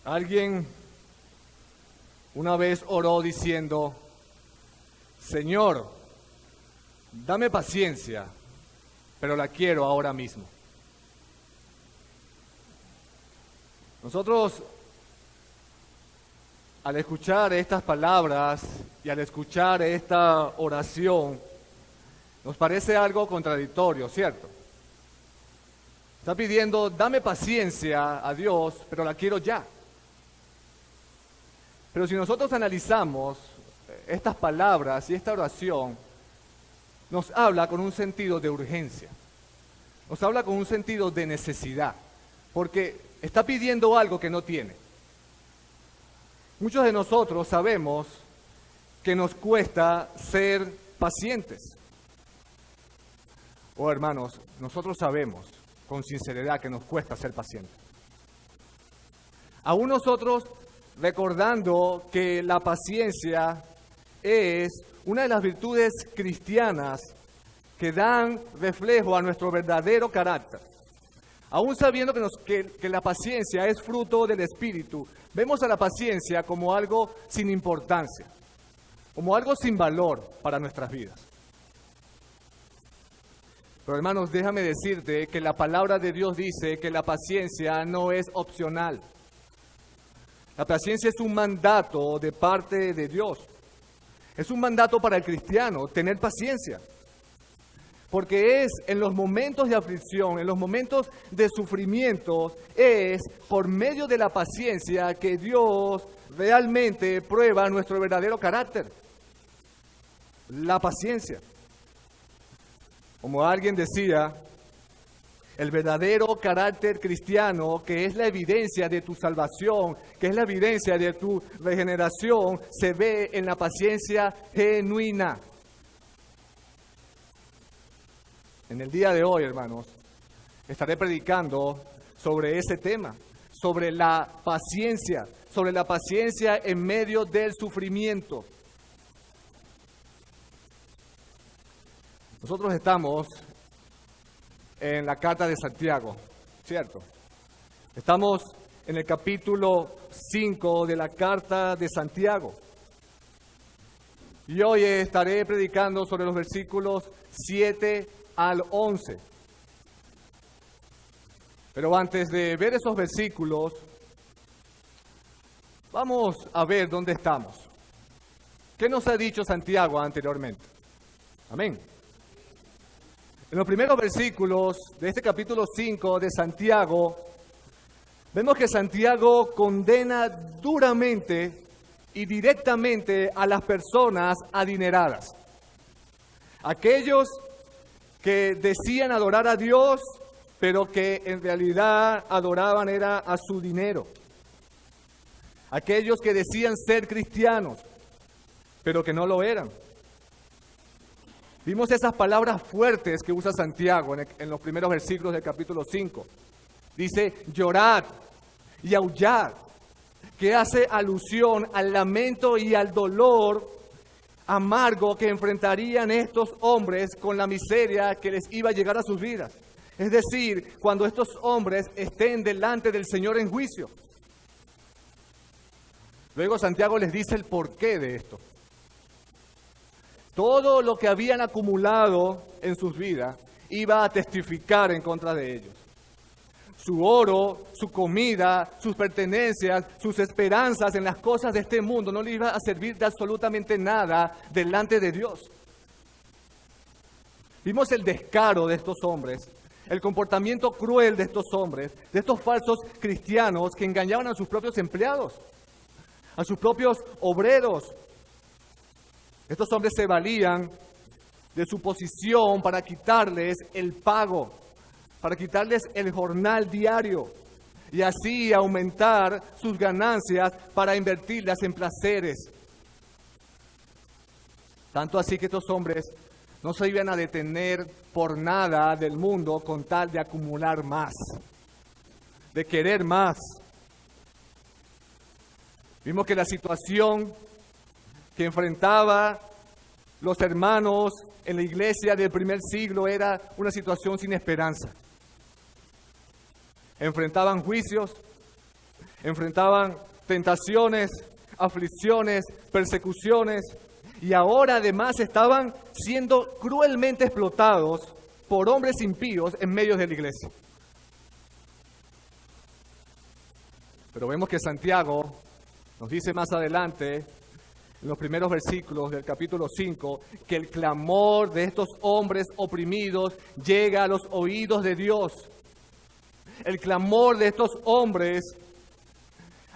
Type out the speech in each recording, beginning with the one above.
Alguien una vez oró diciendo: Señor, dame paciencia, pero la quiero ahora mismo. Nosotros, al escuchar estas palabras y al escuchar esta oración, nos parece algo contradictorio, ¿cierto? Está pidiendo: dame paciencia a Dios, pero la quiero ya. Pero si nosotros analizamos estas palabras y esta oración, nos habla con un sentido de urgencia, nos habla con un sentido de necesidad, porque está pidiendo algo que no tiene. Muchos de nosotros sabemos que nos cuesta ser pacientes. Oh, hermanos, nosotros sabemos con sinceridad que nos cuesta ser pacientes. Aún nosotros, recordando que la paciencia es una de las virtudes cristianas que dan reflejo a nuestro verdadero carácter. Aún sabiendo que la paciencia es fruto del Espíritu, vemos a la paciencia como algo sin importancia, como algo sin valor para nuestras vidas. Pero hermanos, déjame decirte que la palabra de Dios dice que la paciencia no es opcional. La paciencia es un mandato de parte de Dios. Es un mandato para el cristiano, tener paciencia. Porque es en los momentos de aflicción, en los momentos de sufrimiento, es por medio de la paciencia que Dios realmente prueba nuestro verdadero carácter. La paciencia. Como alguien decía, el verdadero carácter cristiano, que es la evidencia de tu salvación, que es la evidencia de tu regeneración, se ve en la paciencia genuina. En el día de hoy, hermanos, estaré predicando sobre ese tema, sobre la paciencia en medio del sufrimiento. Nosotros estamos en la carta de Santiago, ¿cierto? Estamos en el capítulo 5 de la carta de Santiago. Y hoy estaré predicando sobre los versículos 7 al 11. Pero antes de ver esos versículos, vamos a ver dónde estamos. ¿Qué nos ha dicho Santiago anteriormente? Amén. En los primeros versículos de este capítulo 5 de Santiago, vemos que Santiago condena duramente y directamente a las personas adineradas. Aquellos que decían adorar a Dios, pero que en realidad adoraban era a su dinero. Aquellos que decían ser cristianos, pero que no lo eran. Vimos esas palabras fuertes que usa Santiago en los primeros versículos del capítulo 5. Dice: llorad y aullad, que hace alusión al lamento y al dolor amargo que enfrentarían estos hombres con la miseria que les iba a llegar a sus vidas. Es decir, cuando estos hombres estén delante del Señor en juicio. Luego Santiago les dice el porqué de esto. Todo lo que habían acumulado en sus vidas iba a testificar en contra de ellos. Su oro, su comida, sus pertenencias, sus esperanzas en las cosas de este mundo no les iba a servir de absolutamente nada delante de Dios. Vimos el descaro de estos hombres, el comportamiento cruel de estos hombres, de estos falsos cristianos que engañaban a sus propios empleados, a sus propios obreros. Estos hombres se valían de su posición para quitarles el pago, para quitarles el jornal diario y así aumentar sus ganancias para invertirlas en placeres. Tanto así que estos hombres no se iban a detener por nada del mundo con tal de acumular más, de querer más. Vimos que la situación que enfrentaba los hermanos en la iglesia del primer siglo era una situación sin esperanza. Enfrentaban juicios, enfrentaban tentaciones, aflicciones, persecuciones, y ahora además estaban siendo cruelmente explotados por hombres impíos en medio de la iglesia. Pero vemos que Santiago nos dice más adelante, en los primeros versículos del capítulo 5, que el clamor de estos hombres oprimidos llega a los oídos de Dios. El clamor de estos hombres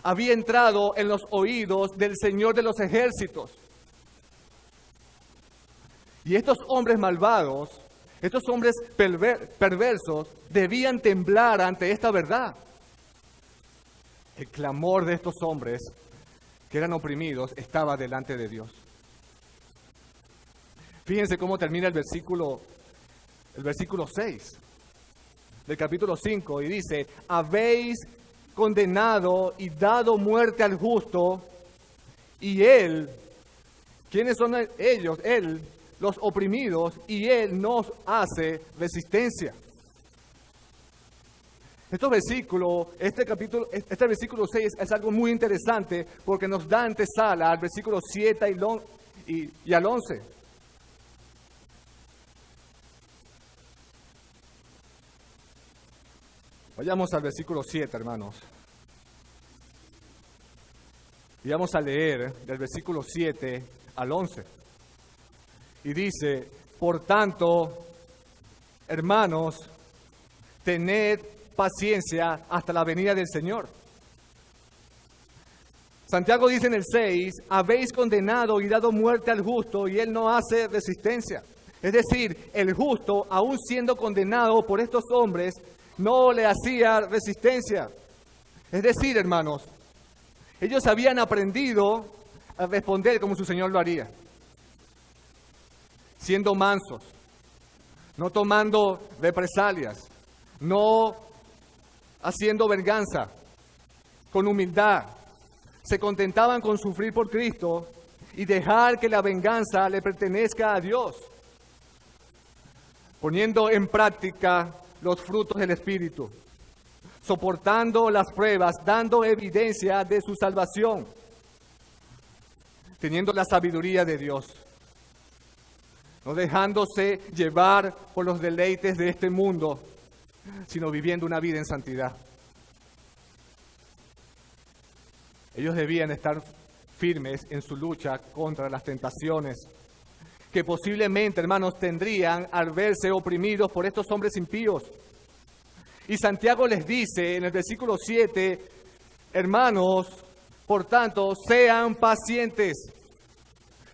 había entrado en los oídos del Señor de los ejércitos. Y estos hombres malvados, estos hombres perversos, debían temblar ante esta verdad. El clamor de estos hombres que eran oprimidos estaba delante de Dios. Fíjense cómo termina el versículo 6 del capítulo 5 y dice: habéis condenado y dado muerte al justo, y él, ¿quiénes son ellos? Él, los oprimidos, y él nos hace resistencia. Este versículo 6 es algo muy interesante porque nos da antesala al versículo 7 y al 11. Vayamos al versículo 7, hermanos. Y vamos a leer del versículo 7 al 11. Y dice: por tanto, hermanos, tened paciencia hasta la venida del Señor. Santiago dice en el 6, habéis condenado y dado muerte al justo, y él no hace resistencia. Es decir, el justo, aún siendo condenado por estos hombres, no le hacía resistencia. Es decir, hermanos, ellos habían aprendido a responder como su Señor lo haría, siendo mansos, no tomando represalias, no haciendo venganza, con humildad. Se contentaban con sufrir por Cristo y dejar que la venganza le pertenezca a Dios, poniendo en práctica los frutos del Espíritu, soportando las pruebas, dando evidencia de su salvación, teniendo la sabiduría de Dios, no dejándose llevar por los deleites de este mundo, sino viviendo una vida en santidad. Ellos debían estar firmes en su lucha contra las tentaciones que posiblemente, hermanos, tendrían al verse oprimidos por estos hombres impíos. Y Santiago les dice en el versículo 7, hermanos, por tanto, sean pacientes.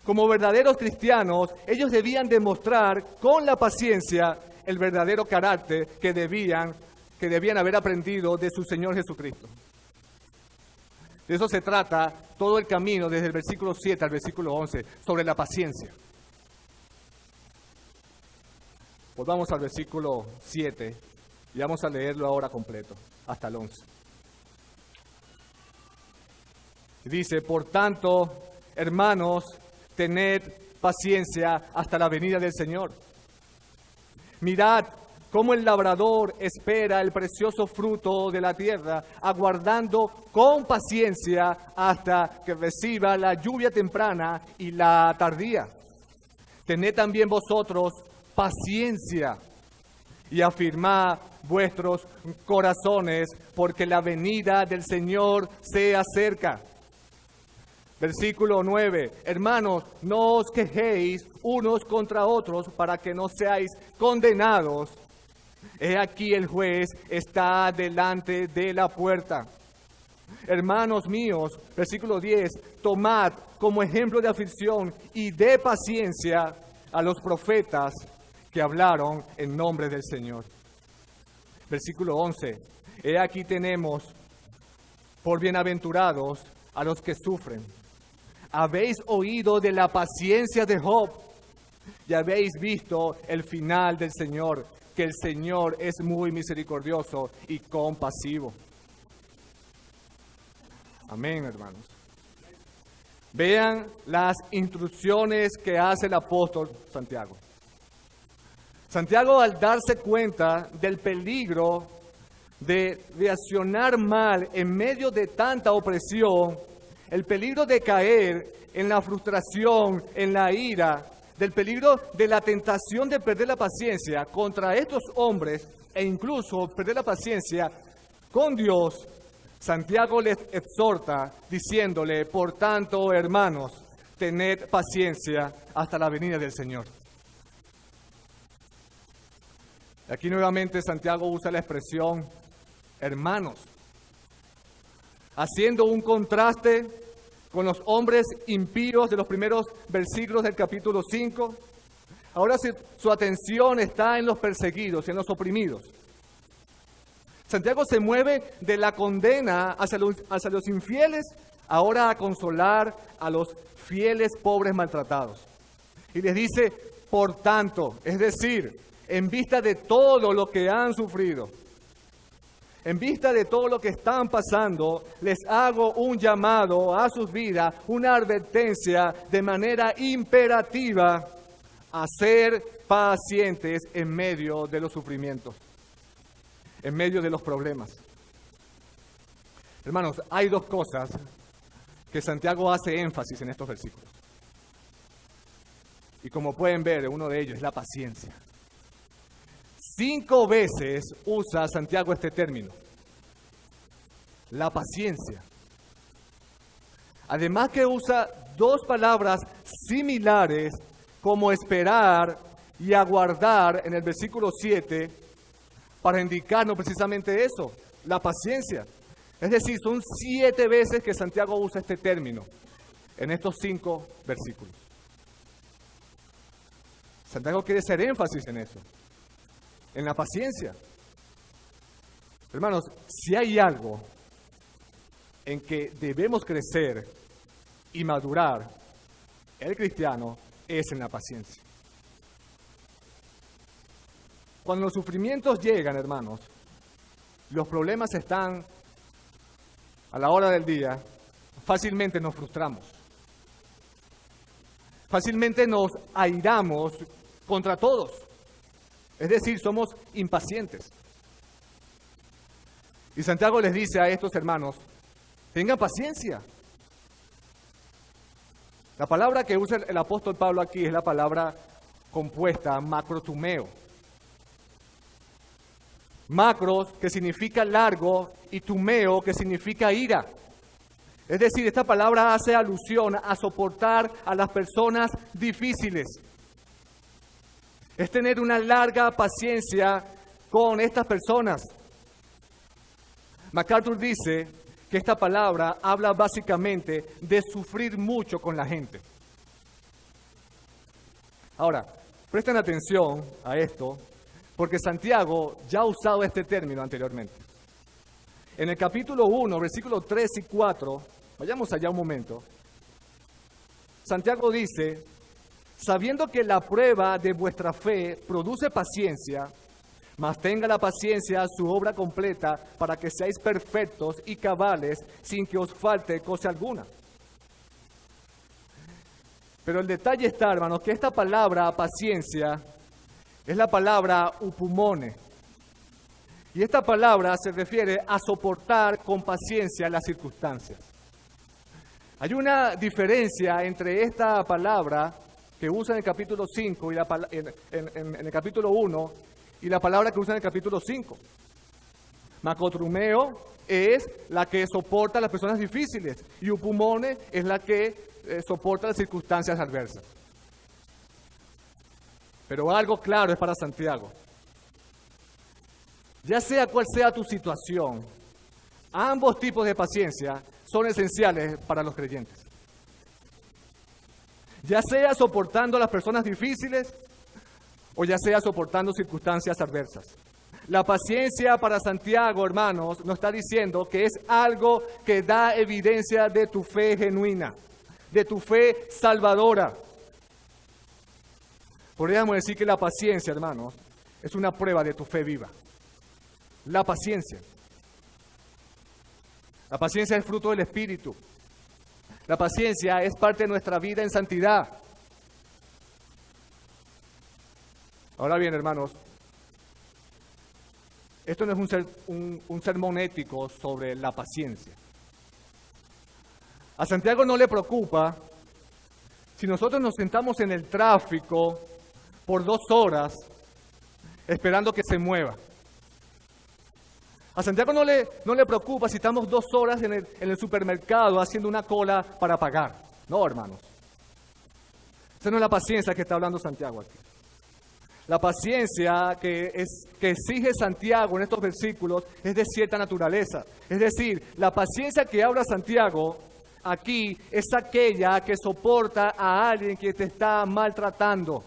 Como verdaderos cristianos, ellos debían demostrar con la paciencia el verdadero carácter que debían haber aprendido de su Señor Jesucristo. De eso se trata todo el camino desde el versículo 7 al versículo 11, sobre la paciencia. Volvamos al versículo 7 y vamos a leerlo ahora completo, hasta el 11. Dice: por tanto, hermanos, tened paciencia hasta la venida del Señor. Mirad cómo el labrador espera el precioso fruto de la tierra, aguardando con paciencia hasta que reciba la lluvia temprana y la tardía. Tened también vosotros paciencia y afirmad vuestros corazones, porque la venida del Señor se acerca. Versículo 9, hermanos, no os quejéis unos contra otros para que no seáis condenados. He aquí el juez está delante de la puerta. Hermanos míos, versículo 10, tomad como ejemplo de aflicción y de paciencia a los profetas que hablaron en nombre del Señor. Versículo 11, he aquí tenemos por bienaventurados a los que sufren. Habéis oído de la paciencia de Job y habéis visto el final del Señor, que el Señor es muy misericordioso y compasivo. Amén, hermanos. Vean las instrucciones que hace el apóstol Santiago. Santiago, al darse cuenta del peligro de reaccionar mal en medio de tanta opresión, el peligro de caer en la frustración, en la ira, del peligro de la tentación de perder la paciencia contra estos hombres e incluso perder la paciencia con Dios, Santiago les exhorta diciéndole: por tanto, hermanos, tened paciencia hasta la venida del Señor. Aquí nuevamente Santiago usa la expresión hermanos, haciendo un contraste con los hombres impíos de los primeros versículos del capítulo 5. Ahora su atención está en los perseguidos, en los oprimidos. Santiago se mueve de la condena hacia los infieles, ahora a consolar a los fieles pobres maltratados. Y les dice, por tanto, es decir, en vista de todo lo que han sufrido, en vista de todo lo que están pasando, les hago un llamado a sus vidas, una advertencia de manera imperativa a ser pacientes en medio de los sufrimientos, en medio de los problemas. Hermanos, hay dos cosas que Santiago hace énfasis en estos versículos. Y como pueden ver, uno de ellos es la paciencia. 5 veces usa Santiago este término, la paciencia. Además que usa 2 palabras similares como esperar y aguardar en el versículo 7 para indicarnos precisamente eso, la paciencia. Es decir, son 7 veces que Santiago usa este término en estos 5 versículos. Santiago quiere hacer énfasis en eso, en la paciencia. Hermanos, si hay algo en que debemos crecer y madurar, el cristiano, es en la paciencia. Cuando los sufrimientos llegan, hermanos, los problemas están a la hora del día, fácilmente nos frustramos. Fácilmente nos airamos contra todos. Es decir, somos impacientes. Y Santiago les dice a estos hermanos, tengan paciencia. La palabra que usa el apóstol Pablo aquí es la palabra compuesta macrotumeo. Macros, que significa largo, y tumeo, que significa ira. Es decir, esta palabra hace alusión a soportar a las personas difíciles. Es tener una larga paciencia con estas personas. MacArthur dice que esta palabra habla básicamente de sufrir mucho con la gente. Ahora, presten atención a esto, porque Santiago ya ha usado este término anteriormente. En el capítulo 1, versículos 3 y 4, vayamos allá un momento. Santiago dice, sabiendo que la prueba de vuestra fe produce paciencia, mas tenga la paciencia su obra completa para que seáis perfectos y cabales sin que os falte cosa alguna. Pero el detalle está, hermanos, que esta palabra paciencia es la palabra upumone. Y esta palabra se refiere a soportar con paciencia las circunstancias. Hay una diferencia entre esta palabra que usa en el capítulo 5 y en el capítulo 1 y la palabra que usa en el capítulo 5. Macotrumeo es la que soporta a las personas difíciles y upumone es la que soporta las circunstancias adversas. Pero algo claro es para Santiago. Ya sea cual sea tu situación, ambos tipos de paciencia son esenciales para los creyentes. Ya sea soportando a las personas difíciles o ya sea soportando circunstancias adversas. La paciencia para Santiago, hermanos, nos está diciendo que es algo que da evidencia de tu fe genuina, de tu fe salvadora. Podríamos decir que la paciencia, hermanos, es una prueba de tu fe viva. La paciencia. La paciencia es fruto del Espíritu. La paciencia es parte de nuestra vida en santidad. Ahora bien, hermanos, Esto no es un sermón ético sobre la paciencia. A Santiago no le preocupa si nosotros nos sentamos en el tráfico por 2 horas esperando que se mueva. A Santiago no le preocupa si estamos 2 horas en el supermercado haciendo una cola para pagar. No, hermanos. Esa no es la paciencia que está hablando Santiago aquí. La paciencia que exige Santiago en estos versículos es de cierta naturaleza. Es decir, la paciencia que habla Santiago aquí es aquella que soporta a alguien que te está maltratando.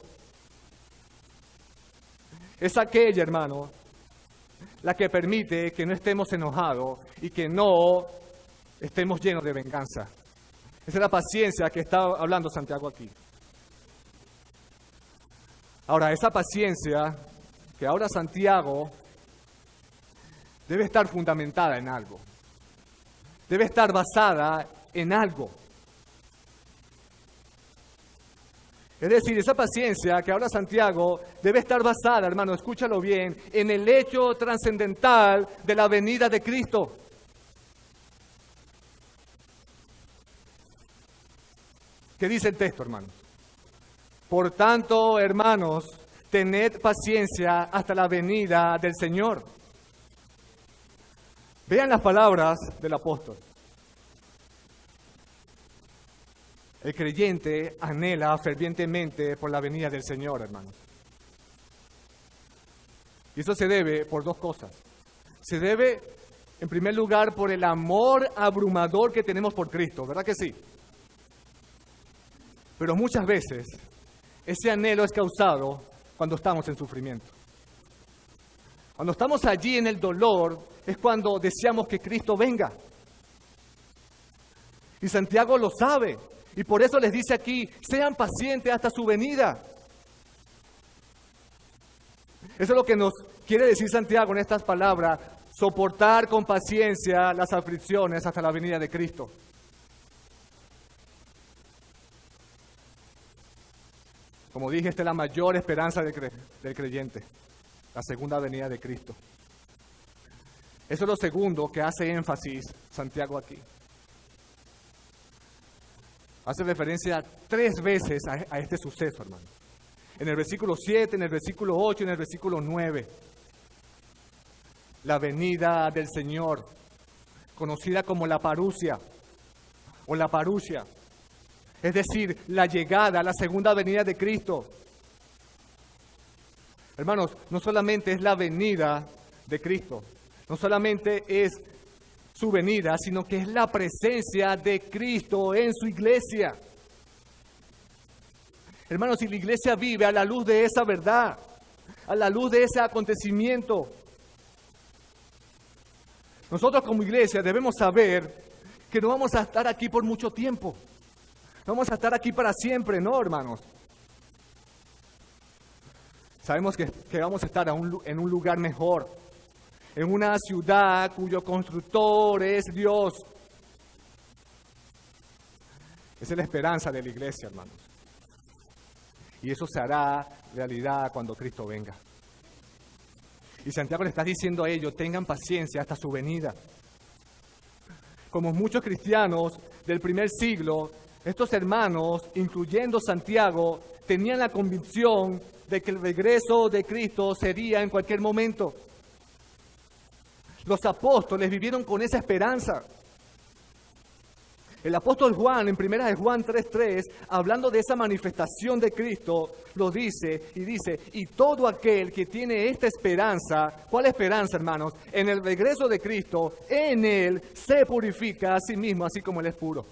Es aquella, hermano, la que permite que no estemos enojados y que no estemos llenos de venganza. Esa es la paciencia que está hablando Santiago aquí. Ahora, esa paciencia que ahora Santiago debe estar fundamentada en algo. Debe estar basada en algo. Es decir, esa paciencia que habla Santiago debe estar basada, hermano, escúchalo bien, en el hecho trascendental de la venida de Cristo. ¿Qué dice el texto, hermano? Por tanto, hermanos, tened paciencia hasta la venida del Señor. Vean las palabras del apóstol. El creyente anhela fervientemente por la venida del Señor, hermanos. Y eso se debe por 2 cosas. Se debe, en primer lugar, por el amor abrumador que tenemos por Cristo, ¿verdad que sí? Pero muchas veces ese anhelo es causado cuando estamos en sufrimiento. Cuando estamos allí en el dolor es cuando deseamos que Cristo venga. Y Santiago lo sabe. Y por eso les dice aquí, sean pacientes hasta su venida. Eso es lo que nos quiere decir Santiago en estas palabras, soportar con paciencia las aflicciones hasta la venida de Cristo. Como dije, esta es la mayor esperanza del creyente, la segunda venida de Cristo. Eso es lo segundo que hace énfasis Santiago aquí. Hace referencia 3 veces a este suceso, hermano. En el versículo 7, en el versículo 8 y en el versículo 9. La venida del Señor, conocida como la parusia o la parusia. Es decir, la llegada, la segunda venida de Cristo. Hermanos, no solamente es la venida de Cristo, no solamente es su venida, sino que es la presencia de Cristo en su iglesia. Hermanos, si la iglesia vive a la luz de esa verdad, a la luz de ese acontecimiento, nosotros como iglesia debemos saber que no vamos a estar aquí por mucho tiempo. No vamos a estar aquí para siempre, ¿no, hermanos? Sabemos que vamos a estar en un lugar mejor, en una ciudad cuyo constructor es Dios. Esa es la esperanza de la iglesia, hermanos. Y eso se hará realidad cuando Cristo venga. Y Santiago le está diciendo a ellos, tengan paciencia hasta su venida. Como muchos cristianos del primer siglo, estos hermanos, incluyendo Santiago, tenían la convicción de que el regreso de Cristo sería en cualquier momento. Los apóstoles vivieron con esa esperanza. El apóstol Juan, en 1 de Juan 3:3, hablando de esa manifestación de Cristo, lo dice, y todo aquel que tiene esta esperanza, ¿cuál esperanza, hermanos? En el regreso de Cristo, en Él se purifica a sí mismo, así como Él es puro.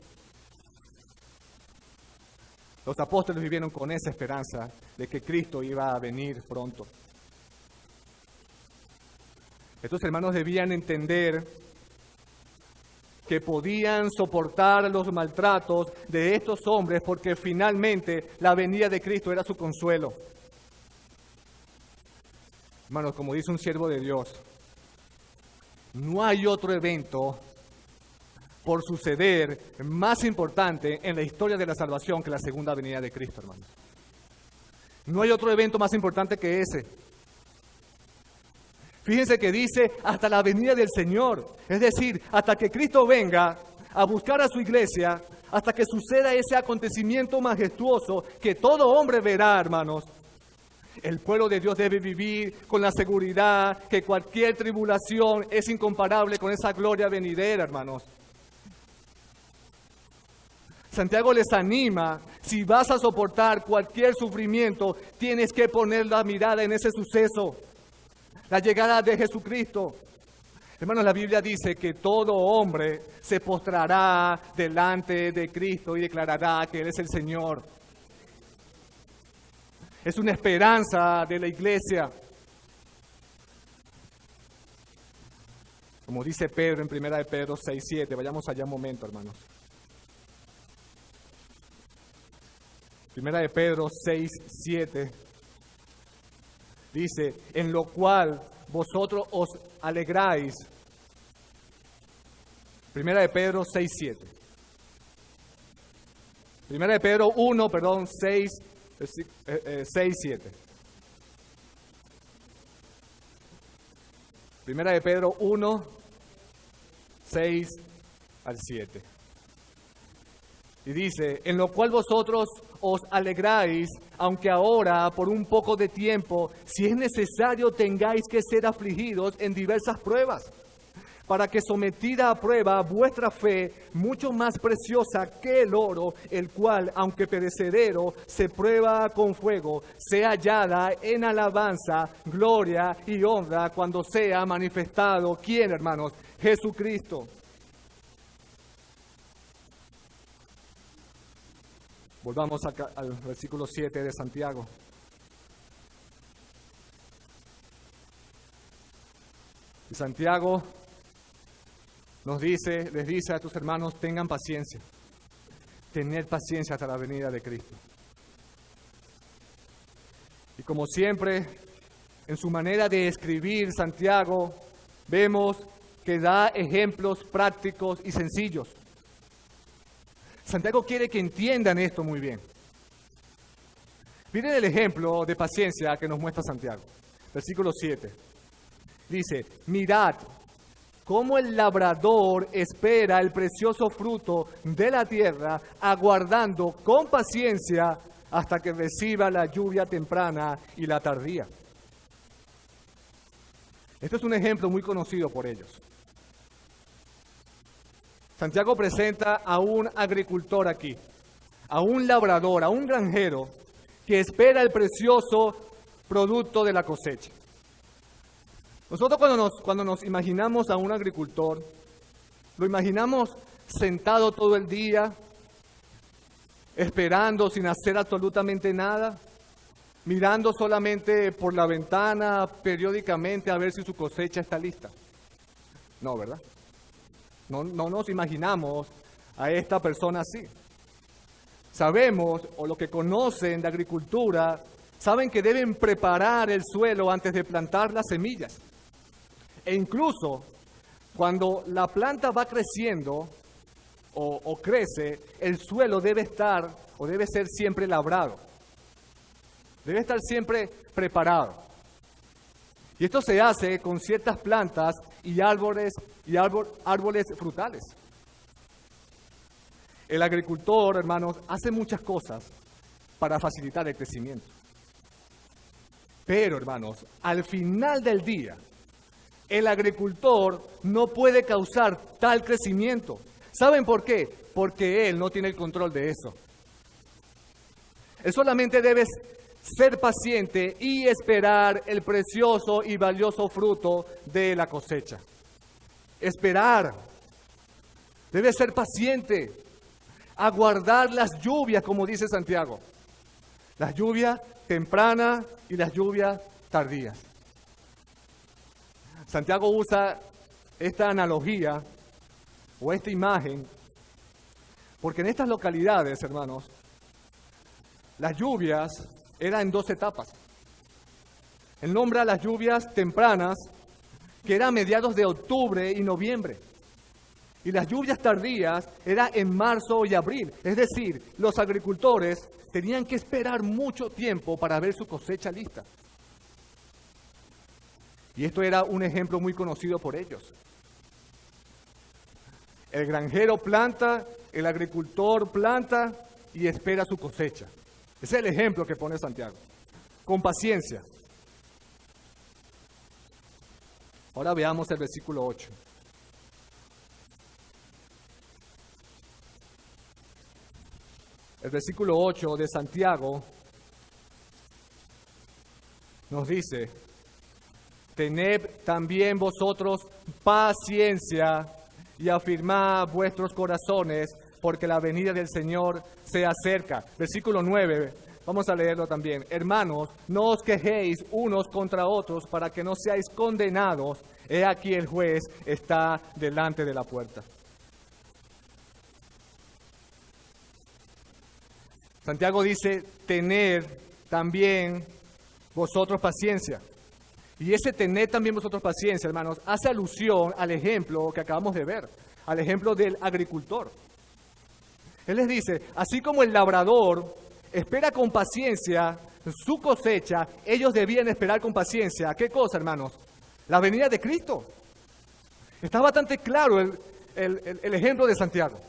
Los apóstoles vivieron con esa esperanza de que Cristo iba a venir pronto. Estos hermanos debían entender que podían soportar los maltratos de estos hombres porque finalmente la venida de Cristo era su consuelo. Hermanos, como dice un siervo de Dios, no hay otro evento por suceder más importante en la historia de la salvación que la segunda venida de Cristo, hermanos. No hay otro evento más importante que ese. Fíjense que dice hasta la venida del Señor. Es decir, hasta que Cristo venga a buscar a su iglesia, hasta que suceda ese acontecimiento majestuoso que todo hombre verá, hermanos. El pueblo de Dios debe vivir con la seguridad que cualquier tribulación es incomparable con esa gloria venidera, hermanos. Santiago les anima, si vas a soportar cualquier sufrimiento, tienes que poner la mirada en ese suceso, la llegada de Jesucristo. Hermanos, la Biblia dice que todo hombre se postrará delante de Cristo y declarará que Él es el Señor. Es una esperanza de la iglesia. Como dice Pedro en 1 de Pedro 6:7, vayamos allá un momento, hermanos. 1 de Pedro 6:7 dice, en lo cual vosotros os alegráis. 1 de Pedro 6:7. 1 de Pedro 6:7. 1 de Pedro 1:6-7. Y dice, en lo cual vosotros os alegráis, aunque ahora, por un poco de tiempo, si es necesario, tengáis que ser afligidos en diversas pruebas, para que sometida a prueba vuestra fe, mucho más preciosa que el oro, el cual, aunque perecedero, se prueba con fuego, sea hallada en alabanza, gloria y honra cuando sea manifestado, ¿quién, hermanos? Jesucristo. Volvamos acá al versículo 7 de Santiago. Y Santiago les dice a tus hermanos, tengan paciencia. Tener paciencia hasta la venida de Cristo. Y como siempre, en su manera de escribir, Santiago, vemos que da ejemplos prácticos y sencillos. Santiago quiere que entiendan esto muy bien. Miren el ejemplo de paciencia que nos muestra Santiago. Versículo 7. Dice, mirad cómo el labrador espera el precioso fruto de la tierra, aguardando con paciencia hasta que reciba la lluvia temprana y la tardía. Este es un ejemplo muy conocido por ellos. Santiago presenta a un agricultor aquí, a un labrador, a un granjero que espera el precioso producto de la cosecha. Nosotros cuando nos imaginamos a un agricultor, lo imaginamos sentado todo el día, esperando sin hacer absolutamente nada, mirando solamente por la ventana periódicamente a ver si su cosecha está lista. No, ¿verdad? No nos imaginamos a esta persona así. Sabemos, o los que conocen de agricultura, saben que deben preparar el suelo antes de plantar las semillas. E incluso, cuando la planta va creciendo o crece, el suelo debe estar o debe ser siempre labrado. Debe estar siempre preparado. Y esto se hace con ciertas plantas y árboles frutales. El agricultor, hermanos, hace muchas cosas para facilitar el crecimiento. Pero, hermanos, al final del día, el agricultor no puede causar tal crecimiento. ¿Saben por qué? Porque él no tiene el control de eso. Él solamente debe ser paciente y esperar el precioso y valioso fruto de la cosecha. Esperar. Debe ser paciente. Aguardar las lluvias, como dice Santiago. Las lluvias tempranas y las lluvias tardías. Santiago usa esta analogía o esta imagen porque en estas localidades, hermanos, las lluvias eran en 2 etapas. Él nombra las lluvias tempranas, que eran a mediados de octubre y noviembre. Y las lluvias tardías eran en marzo y abril. Es decir, los agricultores tenían que esperar mucho tiempo para ver su cosecha lista. Y esto era un ejemplo muy conocido por ellos. El granjero planta, el agricultor planta y espera su cosecha. Ese es el ejemplo que pone Santiago. Con paciencia. Ahora veamos el versículo 8. El versículo 8 de Santiago nos dice: tened también vosotros paciencia y afirmad vuestros corazones, porque la venida del Señor se acerca. Versículo 9, vamos a leerlo también. Hermanos, no os quejéis unos contra otros para que no seáis condenados. He aquí el juez está delante de la puerta. Santiago dice: tened también vosotros paciencia. Y ese tener también vosotros paciencia, hermanos, hace alusión al ejemplo que acabamos de ver, al ejemplo del agricultor. Él les dice, así como el labrador espera con paciencia su cosecha, ellos debían esperar con paciencia. ¿Qué cosa, hermanos? La venida de Cristo. Está bastante claro el ejemplo de Santiago.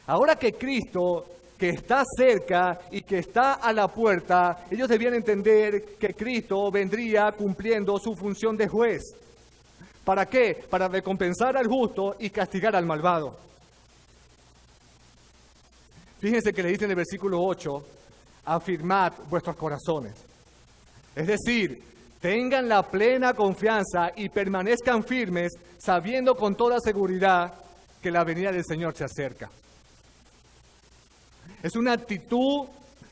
Ahora que Cristo, que está cerca y que está a la puerta, ellos debían entender que Cristo vendría cumpliendo su función de juez. ¿Para qué? Para recompensar al justo y castigar al malvado. Fíjense que le dice en el versículo 8, afirmad vuestros corazones. Es decir, tengan la plena confianza y permanezcan firmes, sabiendo con toda seguridad que la venida del Señor se acerca. Es una actitud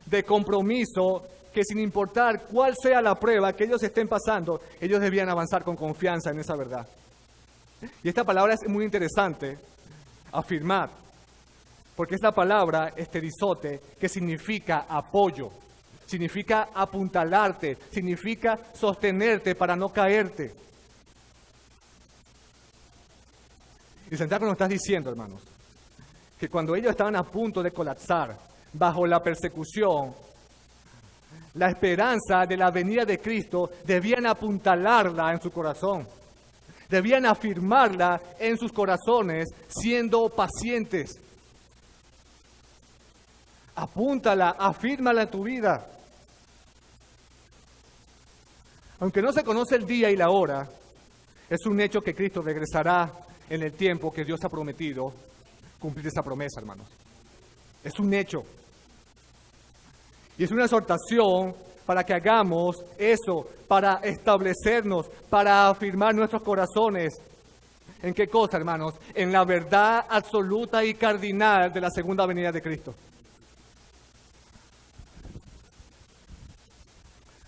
de compromiso que, sin importar cuál sea la prueba que ellos estén pasando, ellos debían avanzar con confianza en esa verdad. Y esta palabra es muy interesante, afirmar, porque esta palabra, esterizote, que significa apoyo, significa apuntalarte, significa sostenerte para no caerte. Y Santiago nos está diciendo, hermanos, que cuando ellos estaban a punto de colapsar bajo la persecución, la esperanza de la venida de Cristo debían apuntalarla en su corazón, debían afirmarla en sus corazones, siendo pacientes. Apúntala, afírmala en tu vida. Aunque no se conoce el día y la hora, es un hecho que Cristo regresará en el tiempo que Dios ha prometido cumplir esa promesa, hermanos. Es un hecho. Y es una exhortación para que hagamos eso, para establecernos, para afirmar nuestros corazones. ¿En qué cosa, hermanos? En la verdad absoluta y cardinal de la segunda venida de Cristo.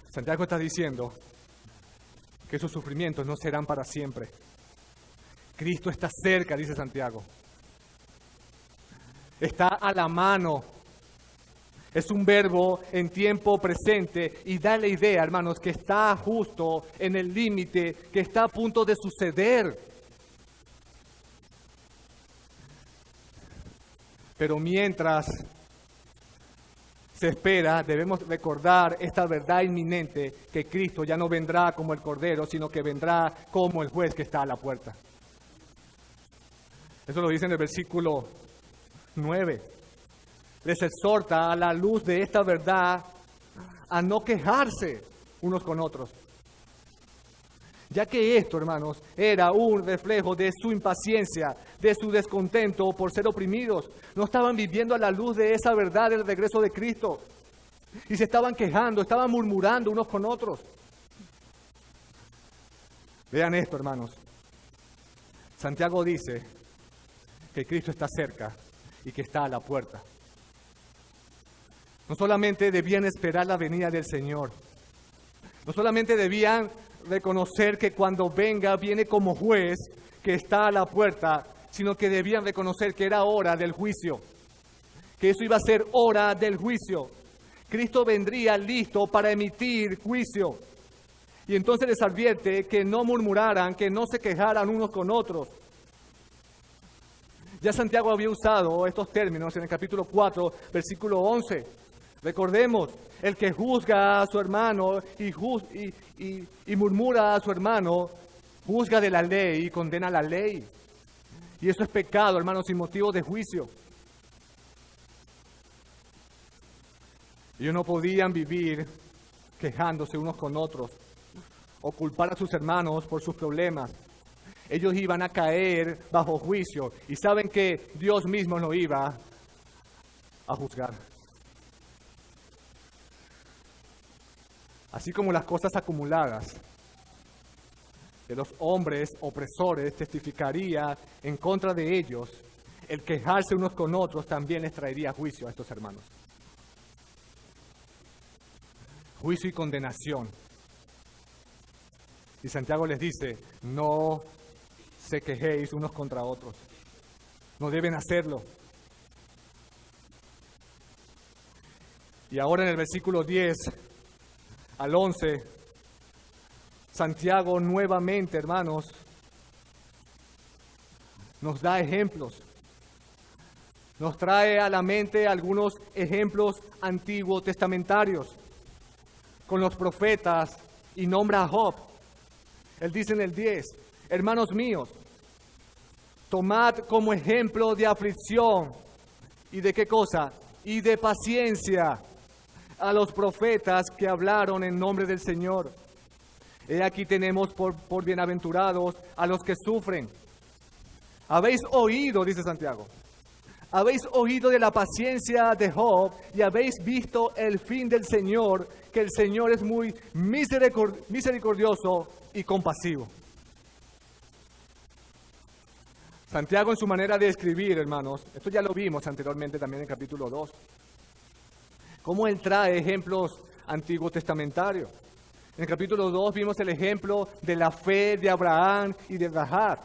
Santiago está diciendo que sus sufrimientos no serán para siempre. Cristo está cerca, dice Santiago. Está a la mano. Es un verbo en tiempo presente y da la idea, hermanos, que está justo en el límite, que está a punto de suceder. Pero mientras se espera, debemos recordar esta verdad inminente, que Cristo ya no vendrá como el Cordero, sino que vendrá como el juez que está a la puerta. Eso lo dice en el versículo 9. Les exhorta a la luz de esta verdad a no quejarse unos con otros. Ya que esto, hermanos, era un reflejo de su impaciencia, de su descontento por ser oprimidos. No estaban viviendo a la luz de esa verdad del regreso de Cristo. Y se estaban quejando, estaban murmurando unos con otros. Vean esto, hermanos. Santiago dice que Cristo está cerca y que está a la puerta. No solamente debían esperar la venida del Señor, no solamente debían reconocer que cuando venga viene como juez que está a la puerta, sino que debían reconocer que era hora del juicio, que eso iba a ser hora del juicio. Cristo vendría listo para emitir juicio. Y entonces les advierte que no murmuraran, que no se quejaran unos con otros. Ya Santiago había usado estos términos en el capítulo 4, versículo 11, Recordemos, el que juzga a su hermano y murmura a su hermano, juzga de la ley y condena la ley. Y eso es pecado, hermanos, sin motivo de juicio. Ellos no podían vivir quejándose unos con otros o culpar a sus hermanos por sus problemas. Ellos iban a caer bajo juicio y saben que Dios mismo lo iba a juzgar. Así como las cosas acumuladas de los hombres opresores testificaría en contra de ellos, el quejarse unos con otros también les traería juicio a estos hermanos. Juicio y condenación. Y Santiago les dice, no se quejéis unos contra otros. No deben hacerlo. Y ahora en el versículo 10 al 11, Santiago nuevamente, hermanos, nos da ejemplos. Nos trae a la mente algunos ejemplos antiguos testamentarios con los profetas y nombra a Job. Él dice en el 10, hermanos míos, tomad como ejemplo de aflicción y de qué cosa, y de paciencia a los profetas que hablaron en nombre del Señor. He aquí tenemos por bienaventurados a los que sufren. Habéis oído, dice Santiago, habéis oído de la paciencia de Job y habéis visto el fin del Señor, que el Señor es muy misericordioso y compasivo. Santiago en su manera de escribir, hermanos, esto ya lo vimos anteriormente también en capítulo 2, cómo él trae ejemplos antiguos testamentarios. En el capítulo 2 vimos el ejemplo de la fe de Abraham y de Rahab.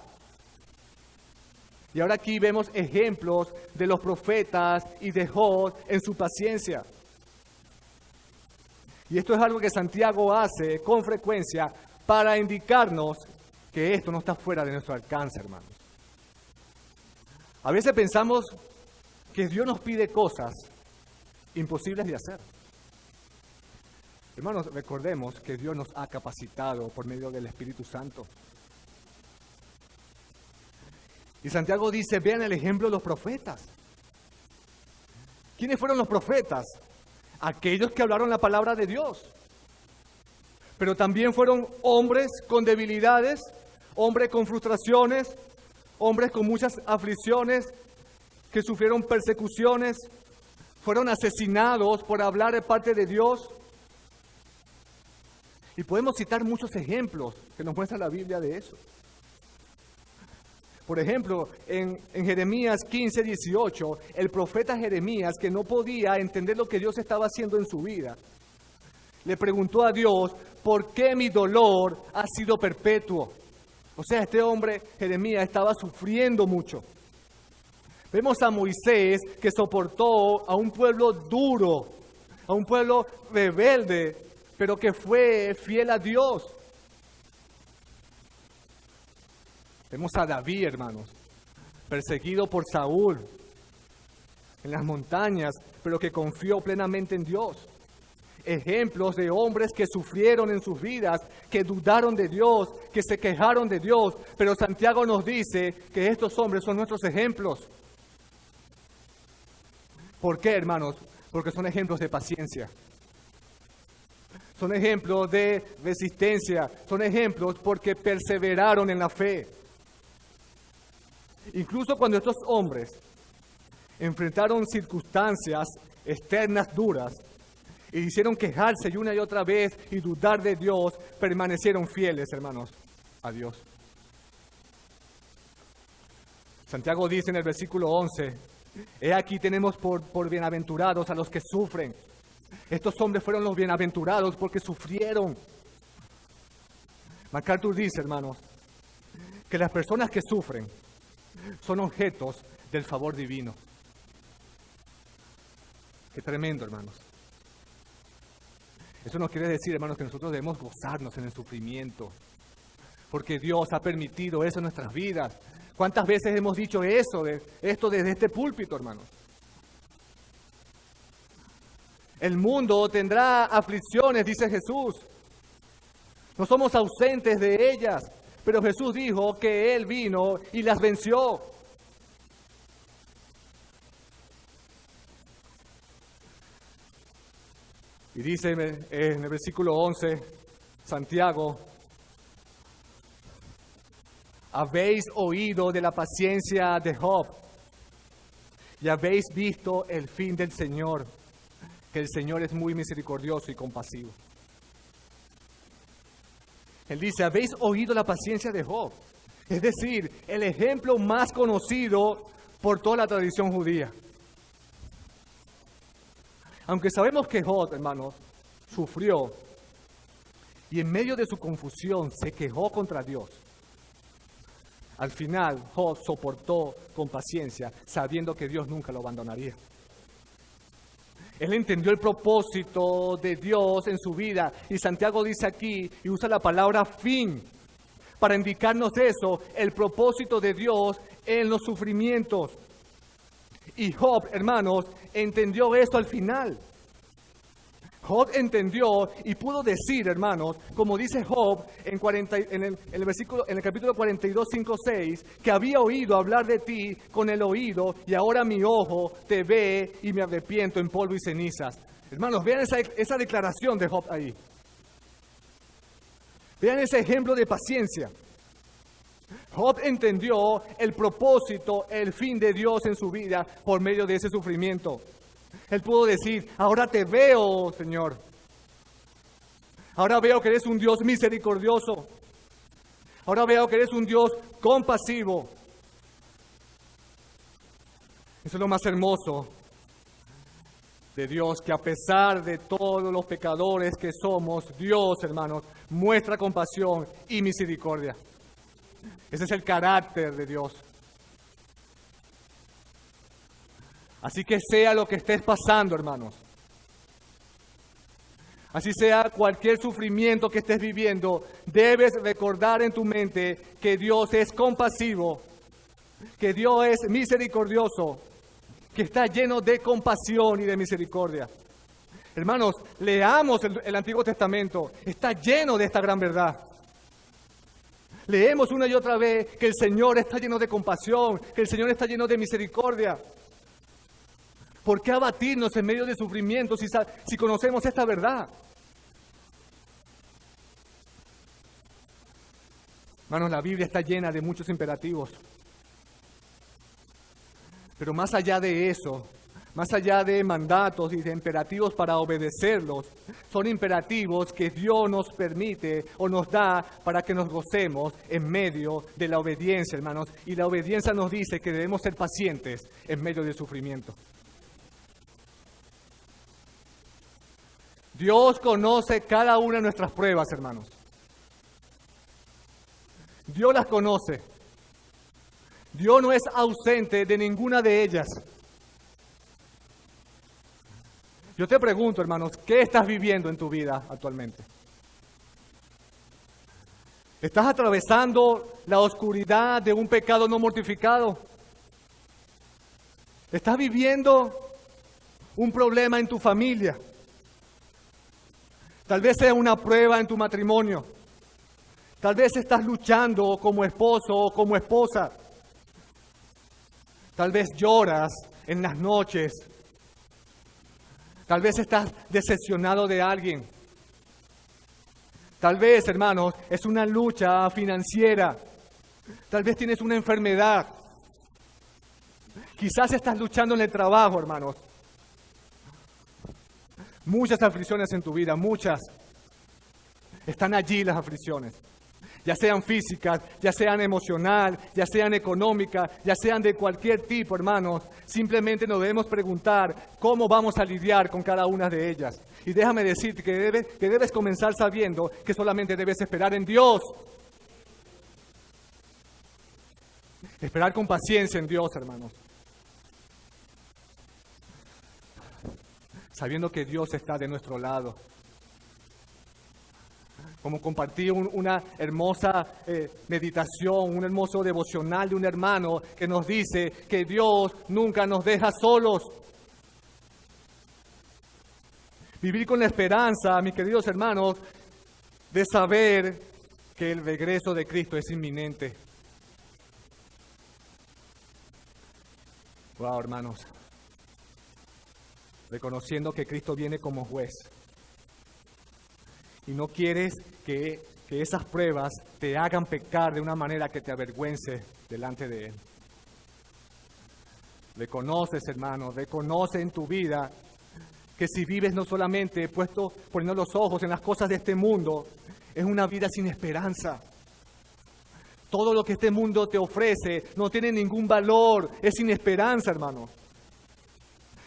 Y ahora aquí vemos ejemplos de los profetas y de Job en su paciencia. Y esto es algo que Santiago hace con frecuencia para indicarnos que esto no está fuera de nuestro alcance, hermanos. A veces pensamos que Dios nos pide cosas imposibles de hacer. Hermanos, recordemos que Dios nos ha capacitado por medio del Espíritu Santo. Y Santiago dice, vean el ejemplo de los profetas. ¿Quiénes fueron los profetas? Aquellos que hablaron la palabra de Dios. Pero también fueron hombres con debilidades, hombres con frustraciones, hombres con muchas aflicciones, que sufrieron persecuciones, fueron asesinados por hablar de parte de Dios. Y podemos citar muchos ejemplos que nos muestra la Biblia de eso. Por ejemplo, en Jeremías 15, 18, el profeta Jeremías, que no podía entender lo que Dios estaba haciendo en su vida, le preguntó a Dios, ¿por qué mi dolor ha sido perpetuo? O sea, este hombre, Jeremías, estaba sufriendo mucho. Vemos a Moisés que soportó a un pueblo duro, a un pueblo rebelde, pero que fue fiel a Dios. Vemos a David, hermanos, perseguido por Saúl en las montañas, pero que confió plenamente en Dios. Ejemplos de hombres que sufrieron en sus vidas, que dudaron de Dios, que se quejaron de Dios, pero Santiago nos dice que estos hombres son nuestros ejemplos. ¿Por qué, hermanos? Porque son ejemplos de paciencia. Son ejemplos de resistencia, son ejemplos porque perseveraron en la fe. Incluso cuando estos hombres enfrentaron circunstancias externas duras y hicieron quejarse una y otra vez y dudar de Dios, permanecieron fieles, hermanos, a Dios. Santiago dice en el versículo 11, he aquí tenemos por bienaventurados a los que sufren. Estos hombres fueron los bienaventurados porque sufrieron. MacArthur dice, hermanos, que las personas que sufren son objetos del favor divino. Qué tremendo, hermanos. Eso no quiere decir, hermanos, que nosotros debemos gozarnos en el sufrimiento, porque Dios ha permitido eso en nuestras vidas. ¿Cuántas veces hemos dicho esto desde este púlpito, hermanos? El mundo tendrá aflicciones, dice Jesús. No somos ausentes de ellas, pero Jesús dijo que Él vino y las venció. Y dice en el versículo 11, Santiago, habéis oído de la paciencia de Job y habéis visto el fin del Señor, que el Señor es muy misericordioso y compasivo. Él dice, habéis oído la paciencia de Job, es decir, el ejemplo más conocido por toda la tradición judía. Aunque sabemos que Job, hermanos, sufrió y en medio de su confusión se quejó contra Dios, al final Job soportó con paciencia, sabiendo que Dios nunca lo abandonaría. Él entendió el propósito de Dios en su vida, y Santiago dice aquí, y usa la palabra fin, para indicarnos eso, el propósito de Dios en los sufrimientos. Y Job, hermanos, entendió esto al final. Job entendió y pudo decir, hermanos, como dice Job en el capítulo 42, 5, 6, que había oído hablar de ti con el oído y ahora mi ojo te ve y me arrepiento en polvo y cenizas. Hermanos, vean esa declaración de Job ahí. Vean ese ejemplo de paciencia. Job entendió el propósito, el fin de Dios en su vida por medio de ese sufrimiento. Él pudo decir, ahora te veo, Señor. Ahora veo que eres un Dios misericordioso. Ahora veo que eres un Dios compasivo. Eso es lo más hermoso de Dios, que a pesar de todos los pecadores que somos, Dios, hermanos, muestra compasión y misericordia. Ese es el carácter de Dios. Así que sea lo que estés pasando, hermanos. Así sea cualquier sufrimiento que estés viviendo, debes recordar en tu mente que Dios es compasivo, que Dios es misericordioso, que está lleno de compasión y de misericordia. Hermanos, leamos el Antiguo Testamento, está lleno de esta gran verdad. Leemos una y otra vez que el Señor está lleno de compasión, que el Señor está lleno de misericordia. ¿Por qué abatirnos en medio de sufrimientos si conocemos esta verdad? Hermanos, la Biblia está llena de muchos imperativos. Pero más allá de eso, más allá de mandatos y de imperativos para obedecerlos, son imperativos que Dios nos permite o nos da para que nos gocemos en medio de la obediencia, hermanos. Y la obediencia nos dice que debemos ser pacientes en medio del sufrimiento. Dios conoce cada una de nuestras pruebas, hermanos. Dios las conoce. Dios no es ausente de ninguna de ellas. Yo te pregunto, hermanos, ¿qué estás viviendo en tu vida actualmente? ¿Estás atravesando la oscuridad de un pecado no mortificado? ¿Estás viviendo un problema en tu familia? Tal vez sea una prueba en tu matrimonio. Tal vez estás luchando como esposo o como esposa. Tal vez lloras en las noches. Tal vez estás decepcionado de alguien. Tal vez, hermanos, es una lucha financiera. Tal vez tienes una enfermedad. Quizás estás luchando en el trabajo, hermanos. Muchas aflicciones en tu vida, muchas. Están allí las aflicciones. Ya sean físicas, ya sean emocional, ya sean económicas, ya sean de cualquier tipo, hermanos. Simplemente nos debemos preguntar cómo vamos a lidiar con cada una de ellas. Y déjame decirte que debes comenzar sabiendo que solamente debes esperar en Dios. Esperar con paciencia en Dios, hermanos. Sabiendo que Dios está de nuestro lado. Como compartí una hermosa meditación, un hermoso devocional de un hermano que nos dice que Dios nunca nos deja solos. Vivir con la esperanza, mis queridos hermanos, de saber que el regreso de Cristo es inminente. Wow, hermanos. Reconociendo que Cristo viene como juez. Y no quieres que esas pruebas te hagan pecar de una manera que te avergüence delante de Él. Reconoces, hermanos, reconoce en tu vida que si vives no solamente poniendo los ojos en las cosas de este mundo, es una vida sin esperanza. Todo lo que este mundo te ofrece no tiene ningún valor, es sin esperanza, hermano.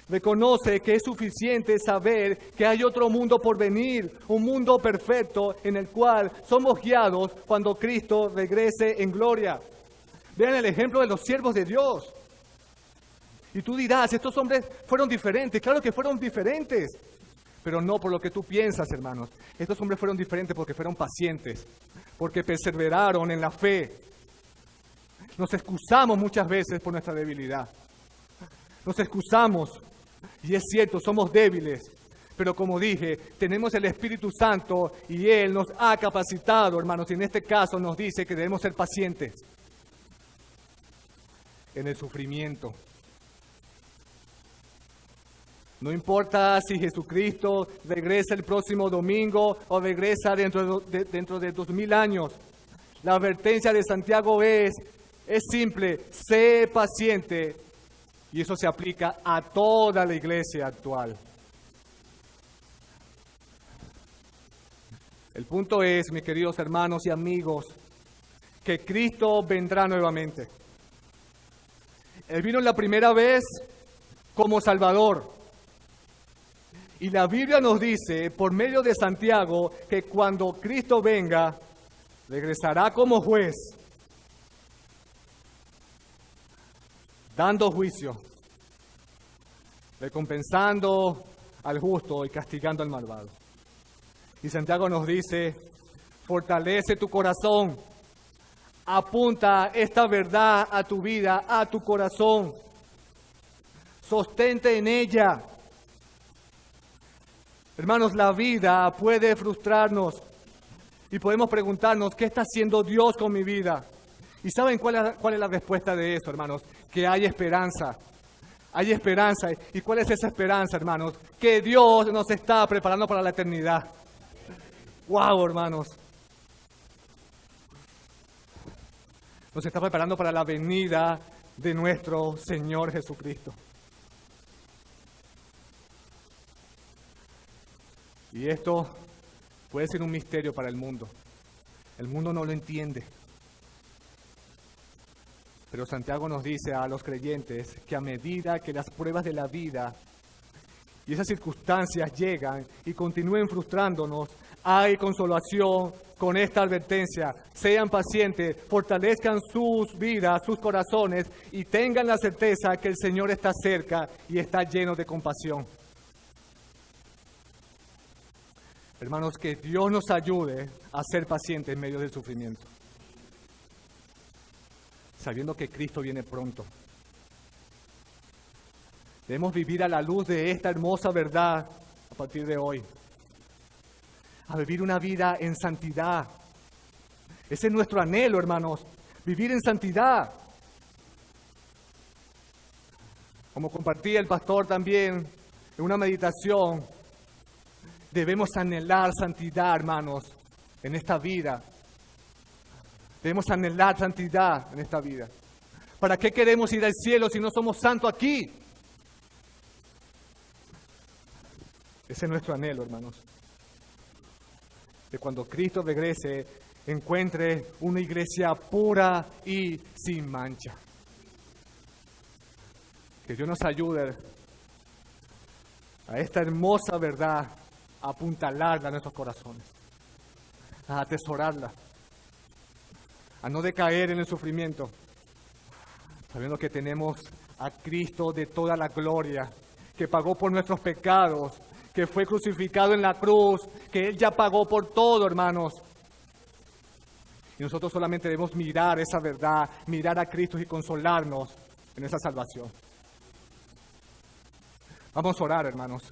Reconoce que es suficiente saber que hay otro mundo por venir, un mundo perfecto en el cual somos guiados cuando Cristo regrese en gloria. Vean el ejemplo de los siervos de Dios. Y tú dirás, estos hombres fueron diferentes. Claro que fueron diferentes, pero no por lo que tú piensas, hermanos. Estos hombres fueron diferentes porque fueron pacientes, porque perseveraron en la fe. Nos excusamos muchas veces por nuestra debilidad. Nos excusamos, y es cierto, somos débiles. Pero como dije, tenemos el Espíritu Santo y Él nos ha capacitado, hermanos. Y en este caso nos dice que debemos ser pacientes en el sufrimiento. No importa si Jesucristo regresa el próximo domingo o regresa dentro de 2000 años. La advertencia de Santiago es simple, sé paciente. Y eso se aplica a toda la iglesia actual. El punto es, mis queridos hermanos y amigos, que Cristo vendrá nuevamente. Él vino la primera vez como Salvador. Y la Biblia nos dice, por medio de Santiago, que cuando Cristo venga, regresará como juez, dando juicio, recompensando al justo y castigando al malvado. Y Santiago nos dice, fortalece tu corazón, apunta esta verdad a tu vida, a tu corazón, sostente en ella. Hermanos, la vida puede frustrarnos y podemos preguntarnos, ¿qué está haciendo Dios con mi vida? ¿Y saben cuál es la respuesta de eso, hermanos? Que hay esperanza. Hay esperanza. ¿Y cuál es esa esperanza, hermanos? Que Dios nos está preparando para la eternidad. ¡Wow, hermanos! Nos está preparando para la venida de nuestro Señor Jesucristo. Y esto puede ser un misterio para el mundo. El mundo no lo entiende. Pero Santiago nos dice a los creyentes que a medida que las pruebas de la vida y esas circunstancias llegan y continúen frustrándonos, hay consolación con esta advertencia. Sean pacientes, fortalezcan sus vidas, sus corazones y tengan la certeza que el Señor está cerca y está lleno de compasión. Hermanos, que Dios nos ayude a ser pacientes en medio del sufrimiento, sabiendo que Cristo viene pronto. Debemos vivir a la luz de esta hermosa verdad a partir de hoy. A vivir una vida en santidad. Ese es nuestro anhelo, hermanos, vivir en santidad. Como compartía el pastor también en una meditación, debemos anhelar santidad, hermanos, en esta vida. Debemos anhelar santidad en esta vida. ¿Para qué queremos ir al cielo si no somos santos aquí? Ese es nuestro anhelo, hermanos. Que cuando Cristo regrese, encuentre una iglesia pura y sin mancha. Que Dios nos ayude a esta hermosa verdad, a apuntalarla a nuestros corazones, a atesorarla, a no decaer en el sufrimiento, sabiendo que tenemos a Cristo de toda la gloria, que pagó por nuestros pecados, que fue crucificado en la cruz, que Él ya pagó por todo, hermanos. Y nosotros solamente debemos mirar esa verdad, mirar a Cristo y consolarnos en esa salvación. Vamos a orar, hermanos.